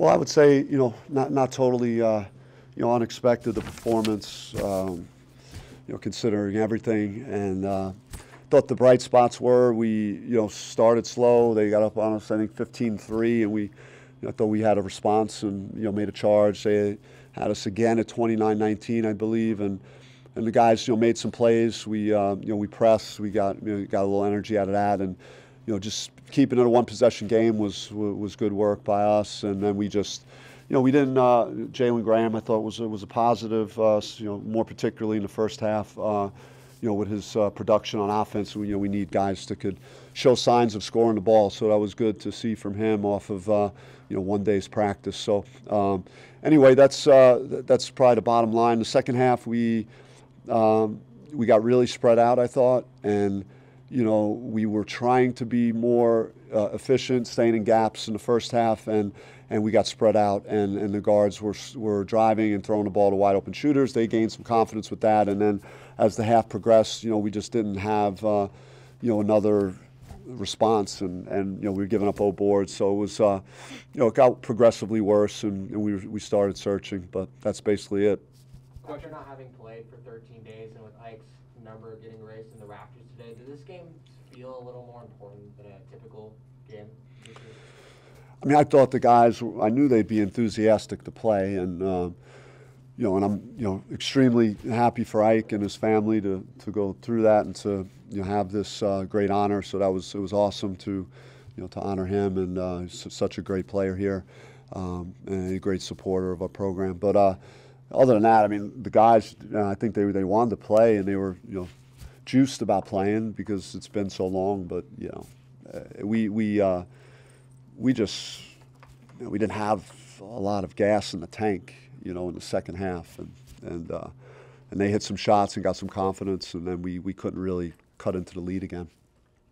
Well, I would say, not totally, unexpected, the performance, considering everything. And thought the bright spots were we, started slow. They got up on us, I think, 15-3, and I thought we had a response and, made a charge. They had us again at 29-19, I believe, and the guys, made some plays. We, we pressed. We got a little energy out of that, and just keeping it a one-possession game was good work by us. And then we just, we didn't. Jalen Graham, I thought was a positive. More particularly in the first half. With his production on offense, we need guys that could show signs of scoring the ball. So that was good to see from him off of one day's practice. So anyway, that's probably the bottom line. The second half, we got really spread out, I thought, and we were trying to be more efficient, staying in gaps in the first half, and we got spread out, and the guards were driving and throwing the ball to wide open shooters. They gained some confidence with that, and then as the half progressed, we just didn't have another response, and we were giving up 0 boards. So it was it got progressively worse, and we started searching, but that's basically it. After not having played for 13 days and with Ike's number getting raised in the rafters today, does this game feel a little more important than a typical game? I mean, I thought the guys, I knew they'd be enthusiastic to play, and and I'm extremely happy for Ike and his family to go through that and to have this great honor. So it was awesome to to honor him, and he's such a great player here, and a great supporter of our program. But other than that, I mean, the guys, I think they wanted to play, and they were juiced about playing because it's been so long. But we just we didn't have a lot of gas in the tank, in the second half, and they hit some shots and got some confidence, and then we couldn't really cut into the lead again.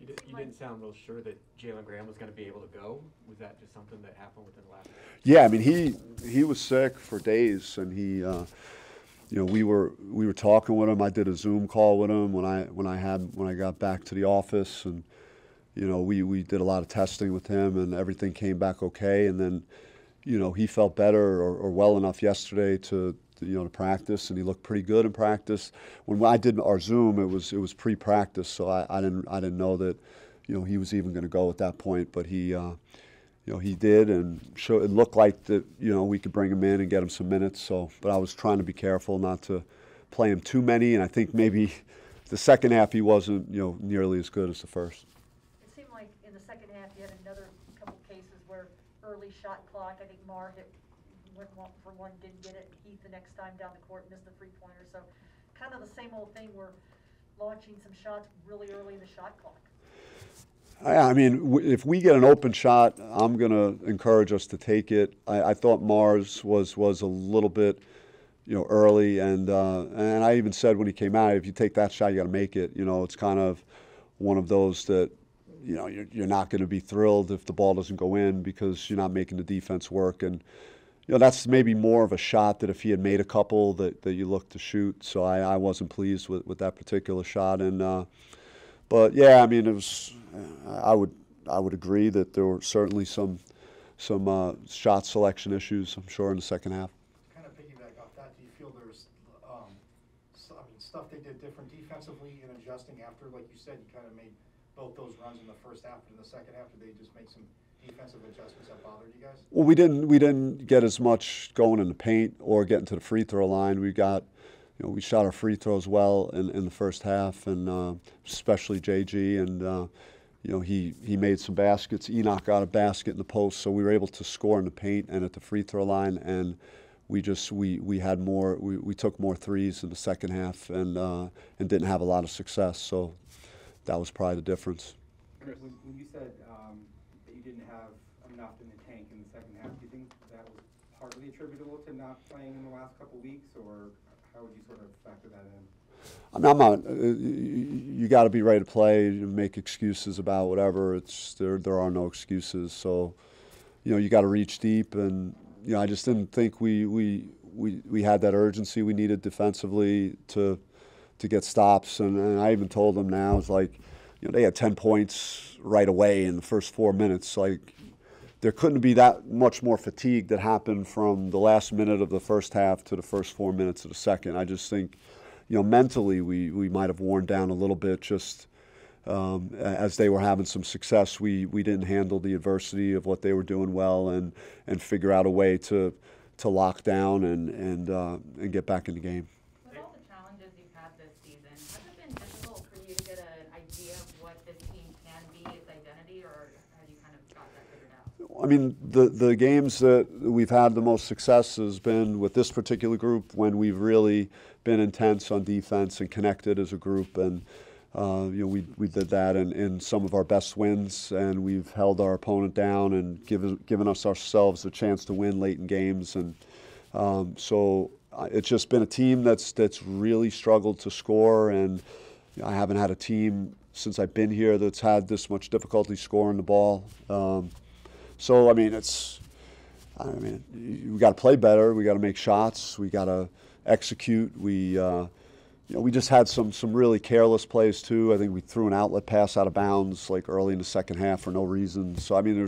You didn't sound real sure that Jalen Graham was going to be able to go. Was that just something that happened within the last? Yeah, I mean he was sick for days, and he we were talking with him. I did a Zoom call with him when I got back to the office, and we did a lot of testing with him, and everything came back okay. And then he felt better or well enough yesterday to practice, and he looked pretty good in practice. When I did our Zoom, it was pre-practice, so I didn't know that he was even going to go at that point. But he he did, and it looked like that we could bring him in and get him some minutes. So, but I was trying to be careful not to play him too many, and I think maybe the second half he wasn't nearly as good as the first. It seemed like in the second half you had another couple cases where early shot clock. I think Marr went for one, didn't get it. Heath the next time down the court missed the three-pointer. So kind of the same old thing. We're launching some shots really early in the shot clock. I mean, if we get an open shot, I'm going to encourage us to take it. I thought Mars was a little bit, early, and I even said when he came out, if you take that shot, you got to make it. It's kind of one of those that, you're not going to be thrilled if the ball doesn't go in because you're not making the defense work. And that's maybe more of a shot that if he had made a couple that you look to shoot. So I wasn't pleased with that particular shot. And but yeah, I mean, it was. I would agree that there were certainly some shot selection issues, I'm sure, in the second half. Kind of piggyback off that, do you feel there's stuff they did different defensively in adjusting after, like you said, you kind of made both those runs in the first half, and in the second half, did they just make some defensive adjustments that bothered you guys? Well, we didn't get as much going in the paint or getting to the free throw line. We got. We shot our free throws well in the first half, and especially JG, and he made some baskets. Enoch got a basket in the post, so we were able to score in the paint and at the free throw line. And we had more. We took more threes in the second half, and didn't have a lot of success. So that was probably the difference. When you said that you didn't have enough in the tank in the second half, do you think that was partly attributable to not playing in the last couple weeks, or how would you sort of factor that in? I mean, I'm not. You got to be ready to play. Make excuses about whatever. There are no excuses. So, you got to reach deep, and I just didn't think we had that urgency we needed defensively to get stops. And I even told them now, it's like, they had 10 points right away in the first 4 minutes. Like, there couldn't be that much more fatigue that happened from the last minute of the first half to the first 4 minutes of the second. I just think, mentally we might have worn down a little bit just as they were having some success. We didn't handle the adversity of what they were doing well and figure out a way to lock down and get back in the game. With all the challenges you've had this season, has it been difficult for you to get an idea of what this team can be, its identity, or have you kind of got that figured out? I mean, the games that we've had the most success has been with this particular group when we've really been intense on defense and connected as a group. And we did that in some of our best wins, and we've held our opponent down and given us ourselves a chance to win late in games. And so it's just been a team that's really struggled to score, and I haven't had a team since I've been here that's had this much difficulty scoring the ball. So I mean, we got to play better. We got to make shots. We got to execute. We just had some really careless plays too. I think we threw an outlet pass out of bounds like early in the second half for no reason. So I mean, there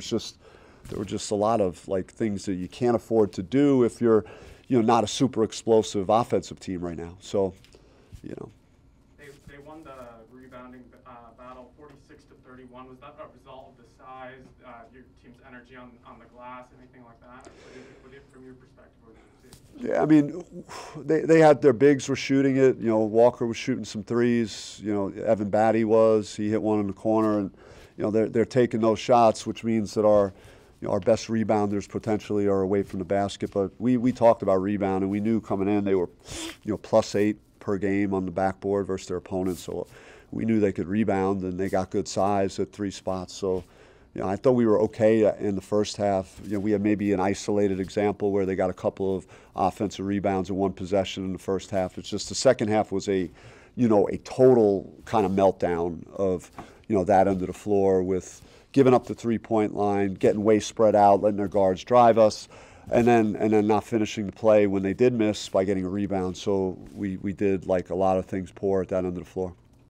were just a lot of like things that you can't afford to do if you're not a super explosive offensive team right now. So They won the rebounding battle 46-31. Was that a result of the size, your team's energy on the glass, anything like that? From your perspective, what did you see? yeah, I mean, they had their bigs were shooting it. Walker was shooting some threes. Evan Batty he hit one in the corner, and they're taking those shots, which means that our best rebounders potentially are away from the basket. But we talked about rebound, and we knew coming in they were +8 per game on the backboard versus their opponents. So we knew they could rebound, and they got good size at 3 spots. So I thought we were okay in the first half. We had maybe an isolated example where they got a couple of offensive rebounds in one possession in the first half. It's just the second half was a total kind of meltdown of that end of the floor, with giving up the 3-point line, getting way spread out, letting their guards drive us, and then not finishing the play when they did miss by getting a rebound. So we did like a lot of things poor at that end of the floor.